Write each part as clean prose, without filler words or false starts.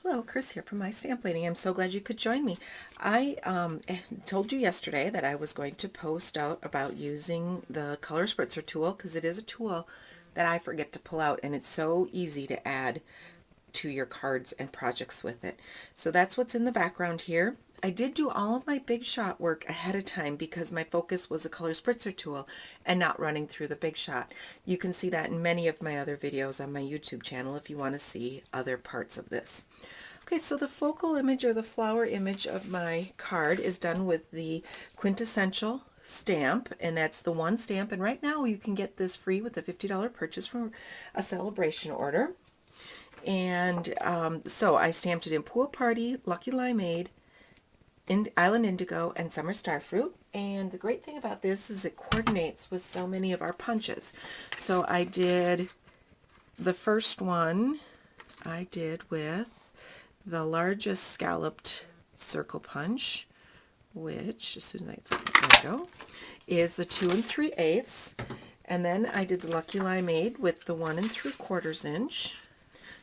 Hello, Chris here from My Stamp Lady. I'm so glad you could join me. I told you yesterday that I was going to post out about using the Color Spritzer tool because it is a tool that I forget to pull out, and it's so easy to add to your cards and projects with it. So that's what's in the background here. I did do all of my big shot work ahead of time because my focus was the Color Spritzer tool and not running through the big shot. You can see that in many of my other videos on my YouTube channel if you want to see other parts of this. Okay, so the focal image or the flower image of my card is done with the quintessential stamp, and that's the one stamp, and right now you can get this free with a $50 purchase from a celebration order. And so I stamped it in Pool Party, Lucky Limeade, Island Indigo, and Summer Starfruit. And the great thing about this is it coordinates with so many of our punches. So I did the first one, I did with the largest scalloped circle punch, which, as soon as there we go, is the 2 3/8. And then I did the Lucky Limeade with the 1 3/4 inch.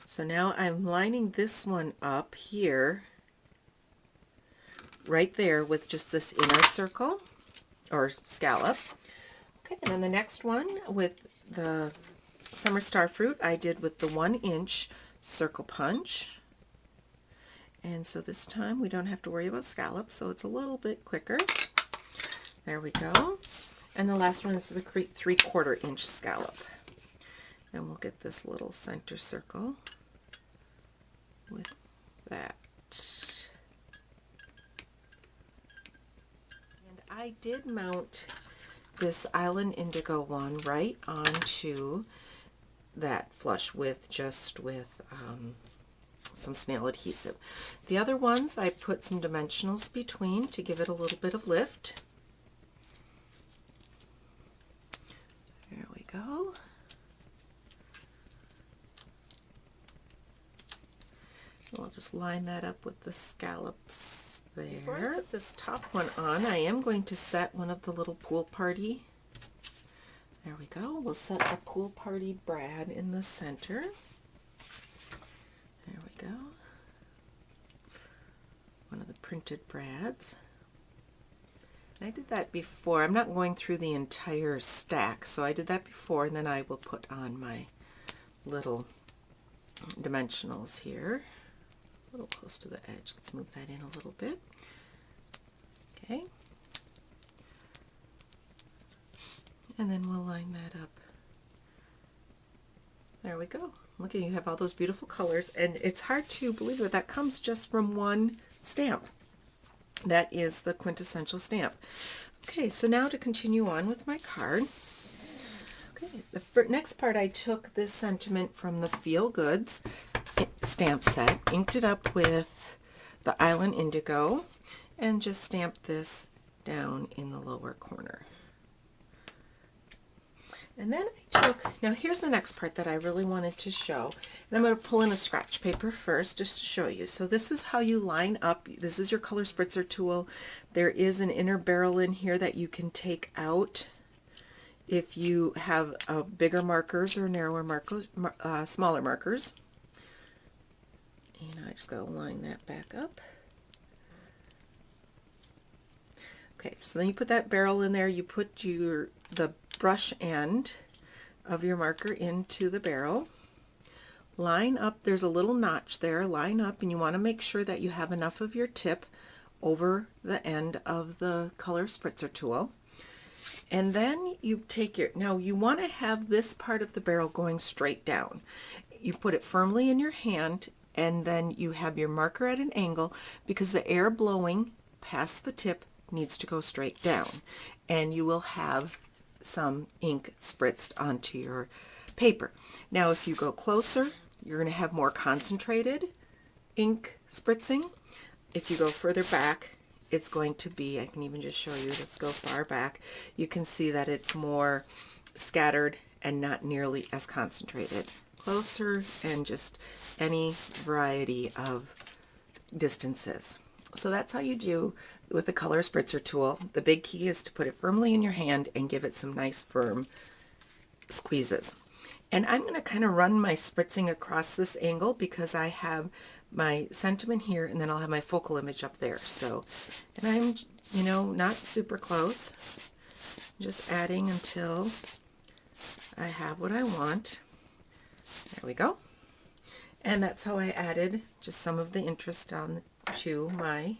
So now I'm lining this one up here, right there, with just this inner circle or scallop. Okay, and then the next one with the Summer Starfruit I did with the 1 inch circle punch. And so this time we don't have to worry about scallops, so it's a little bit quicker. There we go. And the last one is the 3/4 inch scallop. And we'll get this little center circle with that. And I did mount this Island Indigo one right onto that flush with some snail adhesive. The other ones I put some dimensionals between to give it a little bit of lift. There we go. We'll just line that up with the scallops there. Before I put this top one on, I am going to set one of the little Pool Party. There we go. We'll set a Pool Party brad in the center. There we go. One of the printed brads. I did that before. I'm not going through the entire stack, so I did that before, and then I will put on my little dimensionals here. A little close to the edge. Let's move that in a little bit. Okay. And then we'll line that up. There we go. Look at you have all those beautiful colors, and it's hard to believe that that comes just from one stamp. That is the quintessential stamp. Okay, so now to continue on with my card. Okay, the next part, I took this sentiment from the Feel Goods stamp set, inked it up with the Island Indigo, and just stamped this down in the lower corner. And then I took, now here's the next part that I really wanted to show. And I'm going to pull in a scratch paper first just to show you. So this is how you line up. This is your Color Spritzer tool. There is an inner barrel in here that you can take out if you have bigger markers or narrower markers, smaller markers. And I just got to line that back up. Okay, so then you put that barrel in there, you put the brush end of your marker into the barrel. Line up, there's a little notch there, line up, and you want to make sure that you have enough of your tip over the end of the Color Spritzer tool. And then you take now you want to have this part of the barrel going straight down. You put it firmly in your hand, and then you have your marker at an angle because the air blowing past the tip needs to go straight down, and you will have some ink spritzed onto your paper. Now if you go closer, you're going to have more concentrated ink spritzing. If you go further back, it's going to be, I can even just show you, let's go far back, you can see that it's more scattered and not nearly as concentrated. Closer, and just any variety of distances. So that's how you do with the Color Spritzer tool. The big key is to put it firmly in your hand and give it some nice firm squeezes. And I'm going to kind of run my spritzing across this angle because I have my sentiment here and then I'll have my focal image up there. So, and I'm, you know, not super close, just adding until I have what I want. There we go. And that's how I added just some of the interest on to my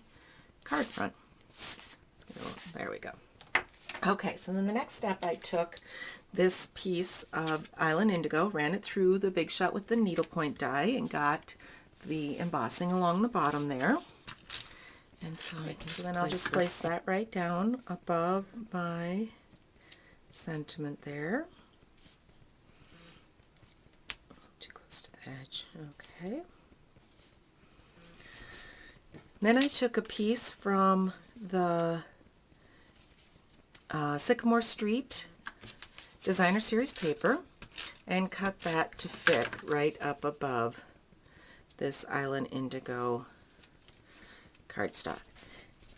card front. There we go. Okay, so then the next step, I took this piece of Island Indigo, ran it through the Big Shot with the needlepoint die, and got the embossing along the bottom there. And so, then I'll just place that right down above my sentiment there. Too close to the edge. Okay. Then I took a piece from the Sycamore Street Designer Series paper and cut that to fit right up above this Island Indigo cardstock.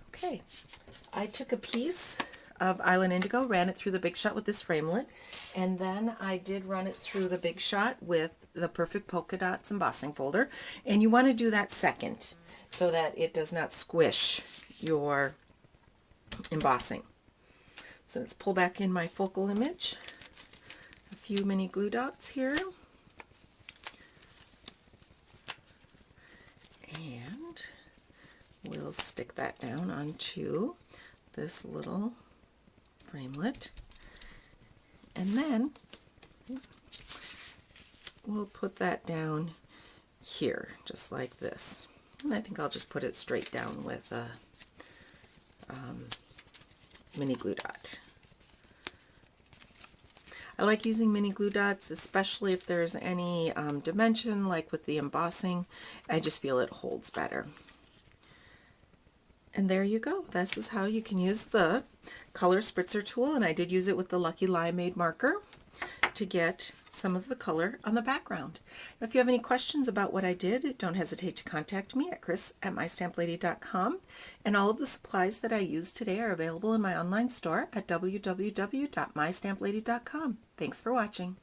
Okay, I took a piece of Island Indigo, ran it through the Big Shot with this framelit, and then I did run it through the Big Shot with the Perfect Polka Dots embossing folder, and you want to do that second so that it does not squish your embossing. So let's pull back in my focal image, a few mini glue dots here, and we'll stick that down onto this little framelit, and then we'll put that down here just like this. And I think I'll just put it straight down with a mini glue dot. I like using mini glue dots, especially if there's any dimension, like with the embossing. I just feel it holds better. And there you go. This is how you can use the Color Spritzer tool, and I did use it with the Lucky Limeade marker to get some of the color on the background. If you have any questions about what I did, don't hesitate to contact me at chris@mystamplady.com, and all of the supplies that I used today are available in my online store at www.mystamplady.com. Thanks for watching.